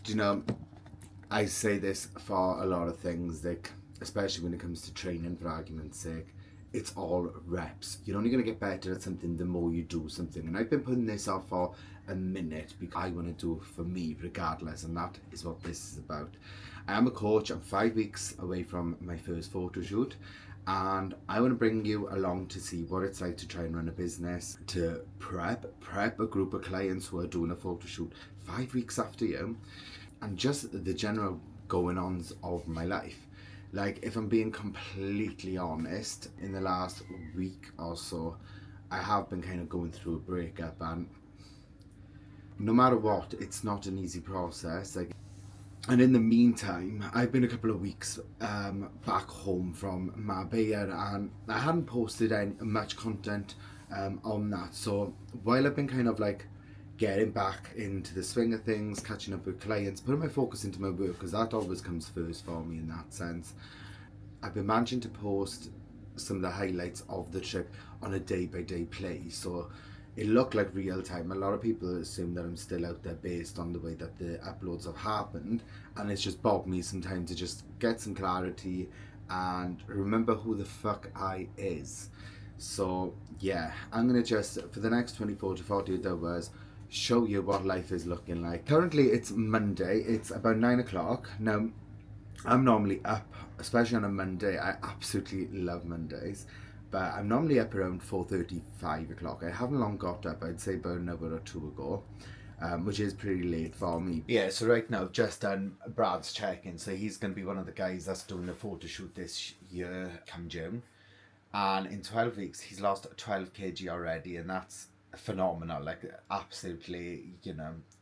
Do you know, I say this for a lot of things, like especially when it comes to training, for argument's sake. It's all reps. You're only going to get better at something the more you do something. And I've been putting this off for a minute because I want to do it for me regardless, and that is what this is about. I am a coach. I'm 5 weeks away from my first photo shoot, and I want to bring you along to see what it's like to try and run a business, to prep a group of clients who are doing a photo shoot 5 weeks after you, and just the general going-ons of my life. Like, if I'm being completely honest, in the last week or so, I have been kind of going through a breakup, and no matter what, it's not an easy process. Like, and in the meantime, I've been a couple of weeks back home from Marbella, and I hadn't posted much content on that. So while I've been kind of like getting back into the swing of things, catching up with clients, putting my focus into my work, because that always comes first for me in that sense, I've been managing to post some of the highlights of the trip on a day-by-day play. So it looked like real time. A lot of people assume that I'm still out there based on the way that the uploads have happened, and it's just bogged me sometimes to just get some clarity and remember who the fuck I is. So yeah, I'm gonna just, for the next 24 to 48 hours, show you what life is looking like. Currently it's Monday, it's about 9 o'clock. Now, I'm normally up, especially on a Monday. I absolutely love Mondays, but I'm normally up around 4:30, 5 o'clock. I haven't long got up, I'd say about an hour or two ago, which is pretty late for me. Yeah, so right now I've just done Brad's check-in, so he's going to be one of the guys that's doing the photo shoot this year come June. And in 12 weeks, he's lost 12 kg already, and that's phenomenal, like absolutely,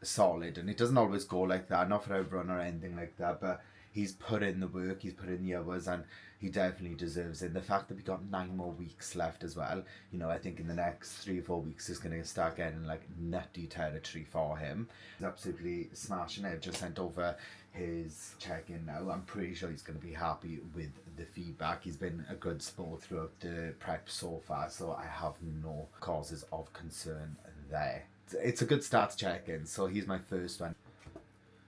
solid. And it doesn't always go like that, not for everyone or anything like that, but he's put in the work, he's put in the hours, and he definitely deserves it. And the fact that we got 9 more weeks left as well, I think in the next 3 or 4 weeks is going to start getting like nutty territory for him. He's absolutely smashing it. Just sent over his check-in now. I'm pretty sure he's going to be happy with the feedback. He's been a good sport throughout the prep so far, so I have no causes of concern there. It's a good start to check-in, so he's my first one.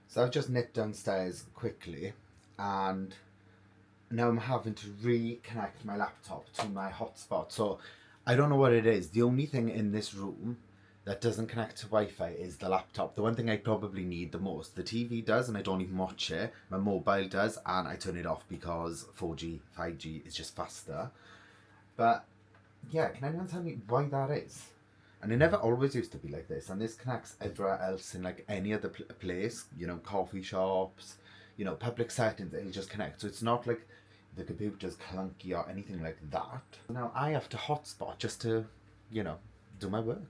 So I've just nipped downstairs quickly, and now I'm having to reconnect my laptop to my hotspot. So I don't know what it is. The only thing in this room that doesn't connect to Wi-Fi is the laptop. The one thing I probably need the most. The TV does, and I don't even watch it. My mobile does, and I turn it off because 4G, 5G is just faster. But yeah, can anyone tell me why that is? And it never always used to be like this, and this connects everywhere else in like any other place, coffee shops, public settings, it'll just connect. So it's not like the computer's clunky or anything like that. Now I have to hotspot just to, do my work.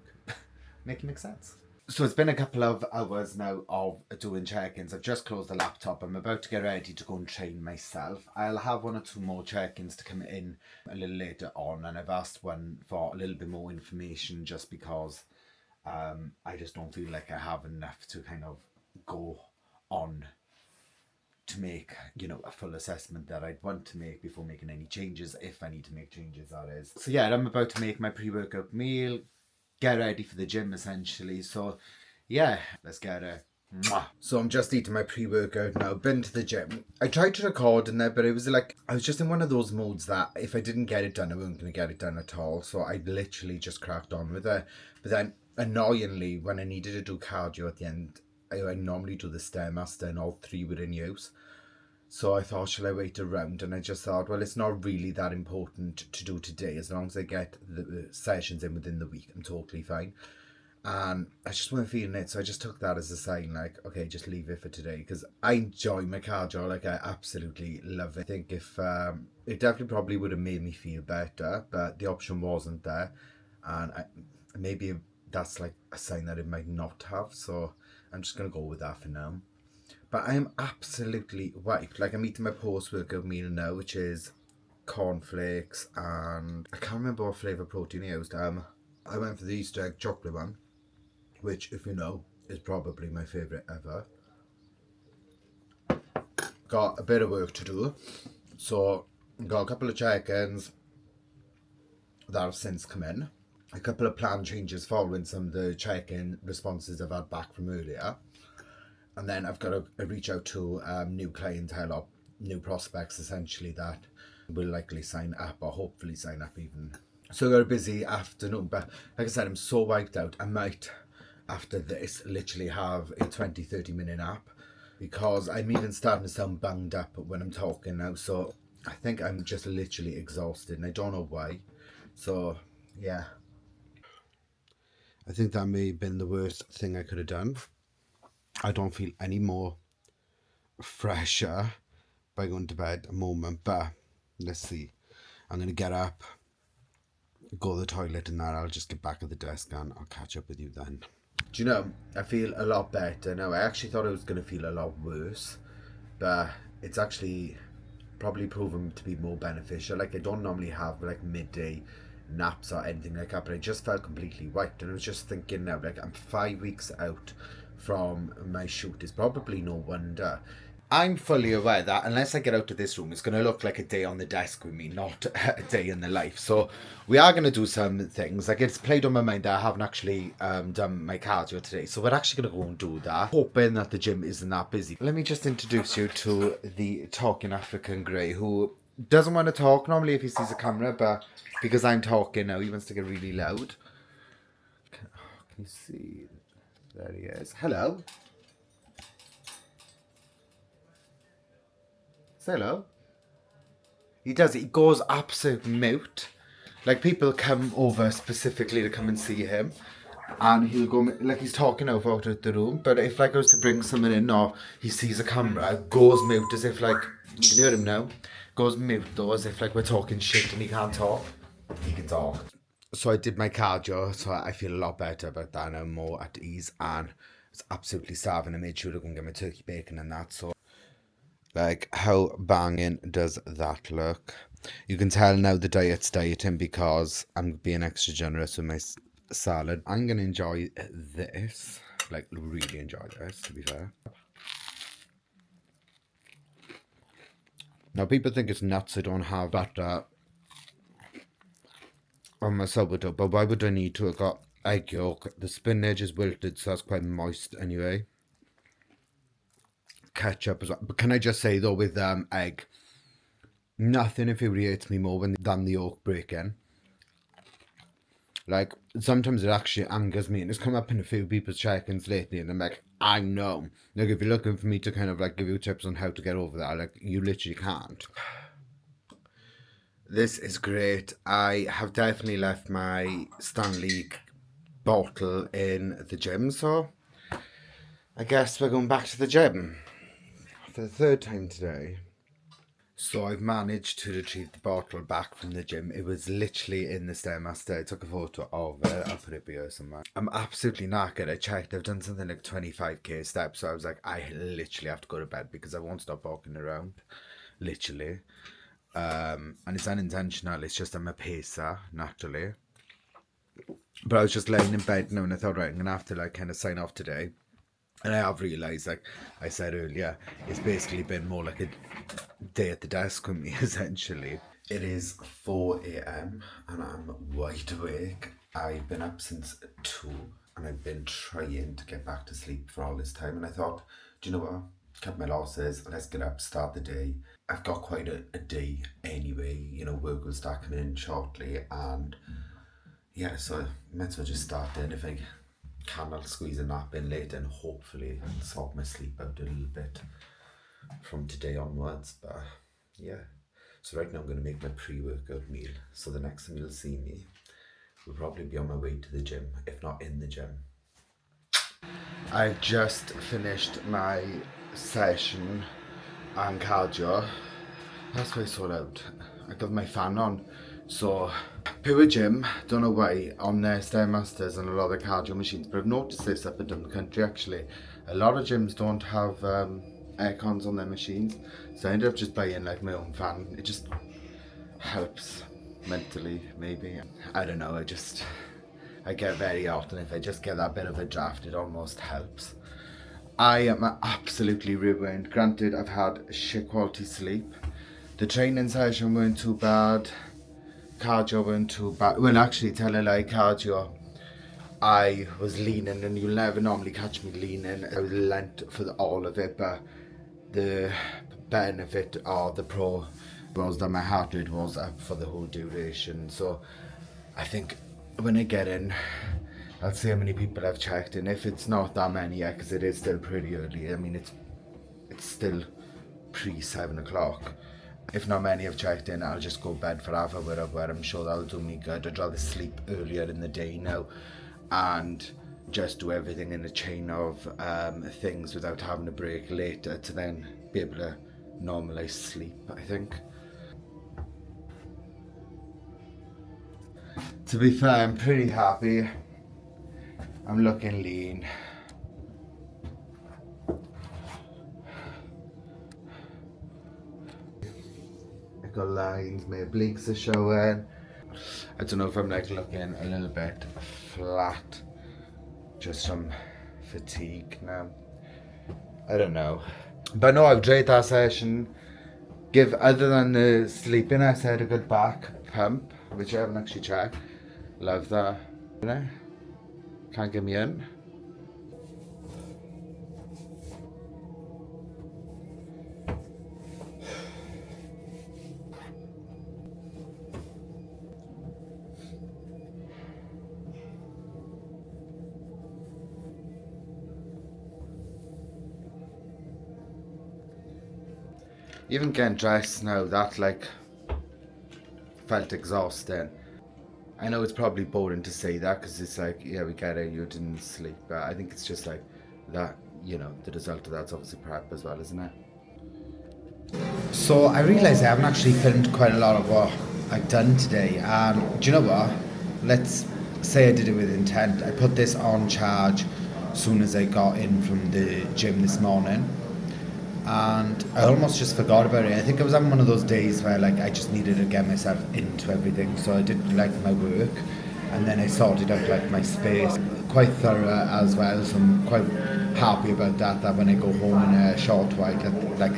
Make sense? So it's been a couple of hours now of doing check-ins. I've just closed the laptop. I'm about to get ready to go and train myself. I'll have 1 or 2 more check-ins to come in a little later on, and I've asked one for a little bit more information just because I just don't feel like I have enough to kind of go on to make, a full assessment that I'd want to make before making any changes, if I need to make changes, that is. So yeah, I'm about to make my pre-workout meal, get ready for the gym essentially. So yeah, let's get it. So I'm just eating my pre-workout now, been to the gym. I tried to record in there, but it was like, I was just in one of those modes that if I didn't get it done, I wasn't going to get it done at all. So I literally just cracked on with it. But then annoyingly, when I needed to do cardio at the end, I normally do the Stairmaster, and all 3 were in use. So I thought, shall I wait around? And I just thought, well, it's not really that important to do today. As long as I get the sessions in within the week, I'm totally fine. And I just wasn't feeling it. So I just took that as a sign, like, okay, just leave it for today. Because I enjoy my cardio, like I absolutely love it. I think if it definitely probably would have made me feel better, but the option wasn't there. And maybe that's like a sign that it might not have. So I'm just going to go with that for now. But I am absolutely wiped. Like, I'm eating my post-workout meal now, which is cornflakes, and I can't remember what flavour protein I used. I went for the Easter egg chocolate one, which, if you know, is probably my favourite ever. Got a bit of work to do, so got a couple of check-ins that have since come in. A couple of plan changes following some of the check-in responses I've had back from earlier. And then I've got to reach out to new clientele or new prospects essentially that will likely sign up or hopefully sign up even. So I've got a busy afternoon, but like I said, I'm so wiped out. I might, after this, literally have a 20-30 minute nap because I'm even starting to sound bunged up when I'm talking now. So I think I'm just literally exhausted and I don't know why. So yeah. I think that may have been the worst thing I could have done. I don't feel any more fresher by going to bed at the moment, but let's see. I'm going to get up, go to the toilet, and then I'll just get back at the desk and I'll catch up with you then. Do you know, I feel a lot better now. I actually thought I was going to feel a lot worse, but it's actually probably proven to be more beneficial. Like, I don't normally have like midday naps or anything like that, but I just felt completely wiped, and I was just thinking now, like, I'm 5 weeks out from my shoot. It's probably no wonder. I'm fully aware that unless I get out of this room, it's going to look like a day on the desk with me, not a day in the life. So we are going to do some things. Like, it's played on my mind that I haven't actually done my cardio today. So we're actually going to go and do that, hoping that the gym isn't that busy. Let me just introduce you to the talking African Grey, who doesn't want to talk normally if he sees a camera, but because I'm talking now, he wants to get really loud. Can you see? There he is. Hello. Say hello. He does. He goes absolute mute. Like, people come over specifically to come and see him, and he'll go like he's talking out of the room. But if like I was to bring someone in, or he sees a camera, goes mute as if like you can hear him now. Goes mute though, as if like we're talking shit and he can't talk. He can talk. So I did my cardio, so I feel a lot better about that. I'm more at ease, and it's absolutely starving. I made sure to go and get my turkey bacon and that. So. Like, how banging does that look? You can tell now the diet's dieting because I'm being extra generous with my salad. I'm going to enjoy this. Like, really enjoy this, to be fair. Now, people think it's nuts I don't have butter on my sourdough, but why would I need to? I've got egg yolk. The spinach is wilted, so that's quite moist anyway. Ketchup as well. But can I just say though, with egg, nothing infuriates me more than the yolk breaking. Like, sometimes it actually angers me, and it's come up in a few people's check-ins lately, and I'm like, I know. Like, if you're looking for me to kind of like give you tips on how to get over that, like, you literally can't. This is great. I have definitely left my Stanley bottle in the gym, so I guess we're going back to the gym for the third time today. So I've managed to retrieve the bottle back from the gym. It was literally in the Stairmaster. I took a photo of it. I'll put it below somewhere. I'm absolutely knackered. I checked. I've done something like 25k steps. So I was like, I literally have to go to bed because I won't stop walking around. Literally. And it's unintentional. It's just I'm a pacer, naturally. But I was just laying in bed now and I thought, right, I'm going to have to like kind of sign off today. And I have realised, like I said earlier, it's basically been more like a day at the desk with me, essentially. It is 4 a.m. and I'm wide awake. I've been up since 2 and I've been trying to get back to sleep for all this time. And I thought, do you know what? Cut my losses, let's get up, start the day. I've got quite a day anyway. You know, work will start coming in shortly. And yeah, so I might as well just start then. If I can, I'll squeeze a nap in later and hopefully sort my sleep out a little bit from today onwards. But yeah, so right now I'm going to make my pre-workout meal, so the next time you'll see me will probably be on my way to the gym, if not in the gym. I've just finished my session and cardio. That's why it's so loud. I got my fan on. So, pure gym, don't know why, on their Stairmasters and a lot of the cardio machines, but I've noticed this up and down the country actually. A lot of gyms don't have aircons on their machines, so I ended up just buying like my own fan. It just helps mentally, maybe. I don't know, I get very hot, and if I just get that bit of a draft, it almost helps. I am absolutely ruined. Granted, I've had shit quality sleep. The training session weren't too bad. Cardio weren't too bad. Well, actually, tell a lie, cardio I was leaning, and you'll never normally catch me leaning. I was leant for all of it, but the benefit or the pro was that my heart rate was up for the whole duration. So I think when I get in, I'll see how many people I've checked in. If it's not that many yet, because it is still pretty early. I mean, it's still pre 7 o'clock. If not many have checked in, I'll just go bed for half an hour, where I'm sure that'll do me good. I'd rather sleep earlier in the day now and just do everything in a chain of things without having a break later to then be able to normalise sleep, I think. To be fair, I'm pretty happy. I'm looking lean. I got lines, my obliques are showing. I don't know if I'm like looking a little bit flat just from fatigue now. I don't know. But no, I've enjoyed that session. Other than the sleepiness, I had a good back pump, which I haven't actually checked. Love that. You know? Can't get me in. Even getting dressed now, that like felt exhausting. I know it's probably boring to say that because it's like, yeah, we get it, you didn't sleep, but I think it's just like that, you know, the result of that's obviously prep as well, isn't it? So I realised I haven't actually filmed quite a lot of what I've done today, and do you know what? Let's say I did it with intent. I put this on charge as soon as I got in from the gym this morning, and I almost just forgot about it. I think I was having one of those days where like I just needed to get myself into everything, so I did like my work, and then I sorted out like my space, quite thorough as well, so I'm quite happy about that, that when I go home in a short while, like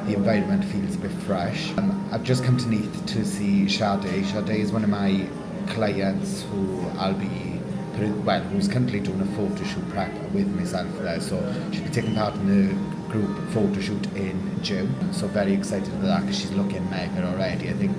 the environment feels a bit fresh. I've just come to Neath to see Sade. Sade is one of my clients who I'll be who's currently doing a photo shoot prep with myself there, so she'll be taking part in the group photo shoot in June. So very excited for that because she's looking mega already. I think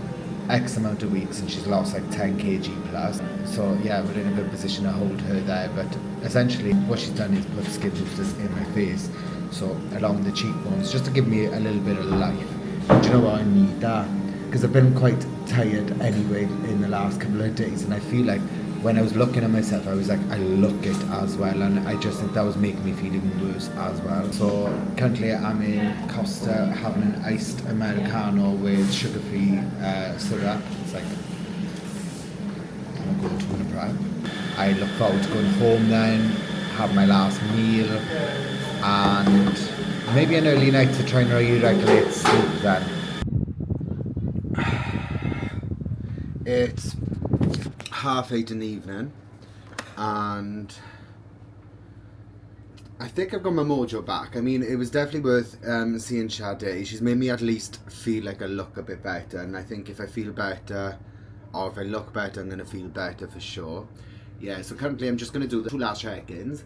X amount of weeks and she's lost like 10 kg plus. So yeah, we're in a good position to hold her there. But essentially what she's done is put skin boosters in my face, so along the cheekbones, just to give me a little bit of life. And do you know what, I need that because I've been quite tired anyway in the last couple of days, and I feel like when I was looking at myself, I was like, I look it as well, and I just think that was making me feel even worse as well. So currently I'm in Costa having an iced Americano with sugar-free syrup. It's like I'm going to in a prep. I look forward to going home then, have my last meal, and maybe an early night to try and re-regulate sleep then. It's 8:30 in the evening, and I think I've got my mojo back. I mean, it was definitely worth seeing Sade. She's made me at least feel like I look a bit better, and I think if I feel better, or if I look better, I'm going to feel better for sure. Yeah, so currently I'm just going to do the 2 last check-ins.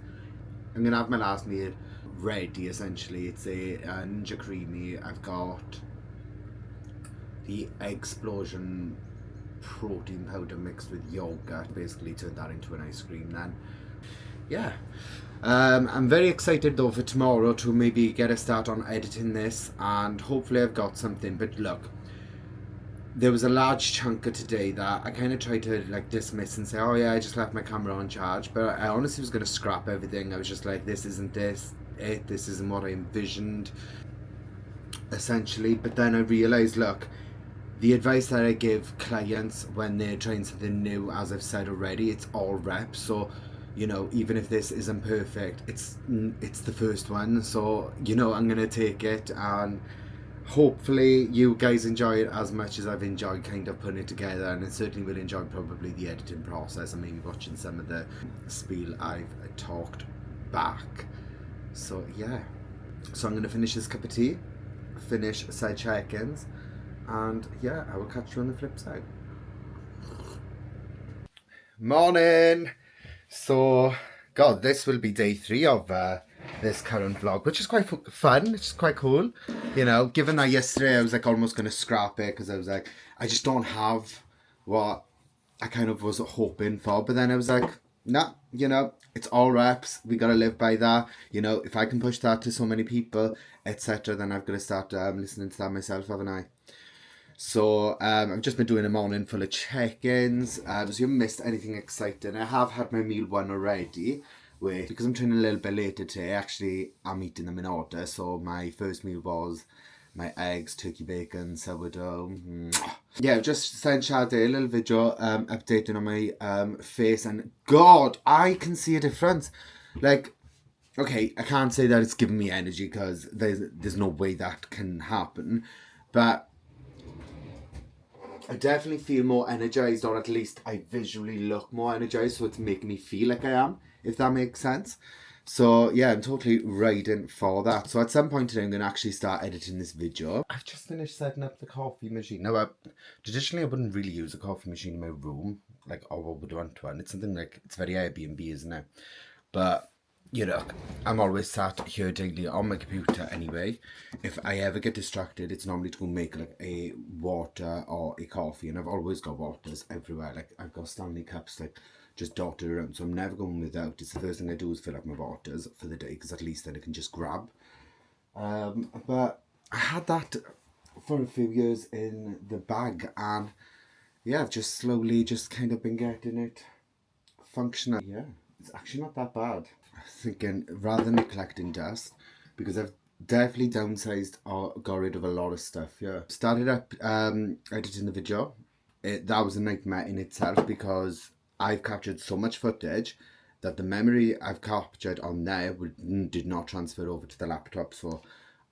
I'm going to have my last meal ready, essentially. It's a Ninja Creamy. I've got the Explosion protein powder mixed with yogurt, basically turned that into an ice cream then. Yeah, I'm very excited though for tomorrow to maybe get a start on editing this, and hopefully I've got something. But look, there was a large chunk of today that I kind of tried to like dismiss and say, oh yeah, I just left my camera on charge, but I honestly was going to scrap everything. I was just like, this isn't this isn't what I envisioned essentially. But then I realized, look, the advice that I give clients when they're trying something new, as I've said already, it's all reps. So, you know, even if this isn't perfect, it's the first one. So, you know, I'm going to take it, and hopefully you guys enjoy it as much as I've enjoyed kind of putting it together, and I certainly will enjoy probably the editing process and maybe watching some of the spiel I've talked back. So, yeah. So I'm going to finish this cup of tea, finish side check-ins, and yeah, I will catch you on the flip side. Morning! So, God, this will be day 3 of this current vlog, which is quite fun. It's quite cool. You know, given that yesterday I was like almost going to scrap it because I was like, I just don't have what I kind of was hoping for. But then I was like, nah, you know, it's all reps. We got to live by that. You know, if I can push that to so many people, etc., then I've got to start listening to that myself, haven't I? So I've just been doing a morning full of check-ins. So you haven't missed anything exciting. I have had my meal one already. Wait, because I'm training a little bit later today, actually I'm eating them in order. So my first meal was my eggs, turkey bacon, sourdough. Yeah, just sent Shade a little video updating on my face, and God, I can see a difference. Like, okay, I can't say that it's giving me energy because there's no way that can happen, but I definitely feel more energized, or at least I visually look more energized, so it's making me feel like I am, if that makes sense. So yeah, I'm totally riding for that. So at some point today, I'm going to actually start editing this video. I've just finished setting up the coffee machine. Now, traditionally, I wouldn't really use a coffee machine in my room, like, or what would want one. It's something like, it's very Airbnb, isn't it? But you know, I'm always sat here daily on my computer anyway. If I ever get distracted, it's normally to go make like a water or a coffee, and I've always got waters everywhere. Like I've got Stanley cups like just dotted around, so I'm never going without. It's the first thing I do is fill up my waters for the day, because at least then I can just grab. But I had that for a few years in the bag, and yeah, I've just slowly just kind of been getting it functional. Yeah, it's actually not that bad. I'm thinking rather than collecting dust, because I've definitely downsized or got rid of a lot of stuff. Yeah, started up editing the video. That was a nightmare in itself, because I've captured so much footage that the memory I've captured on there did not transfer over to the laptop. So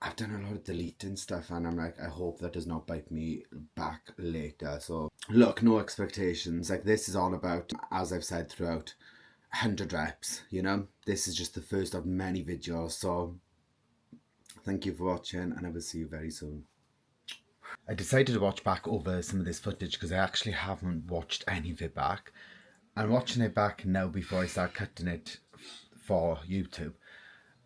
I've done a lot of deleting stuff, and I'm like, I hope that does not bite me back later. So look, no expectations. Like, this is all about, as I've said throughout, 100 reps, you know. This is just the first of many videos. So thank you for watching, and I will see you very soon. I decided to watch back over some of this footage because I actually haven't watched any of it back. I'm watching it back now before I start cutting it for YouTube.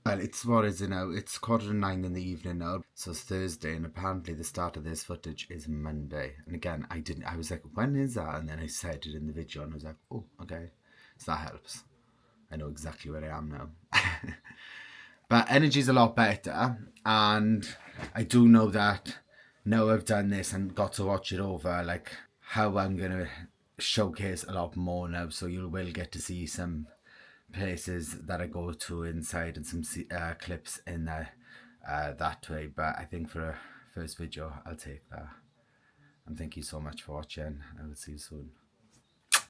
And it's, what is it now? It's 9:15 in the evening now. So it's Thursday, and apparently the start of this footage is Monday. And again, I was like, when is that? And then I said it in the video, and I was like, oh, okay. So that helps. I know exactly where I am now. But energy's a lot better, and I do know that now I've done this and got to watch it over, like, how I'm going to showcase a lot more now. So you will get to see some places that I go to inside, and some clips in there that way. But I think for a first video, I'll take that. And thank you so much for watching. I will see you soon.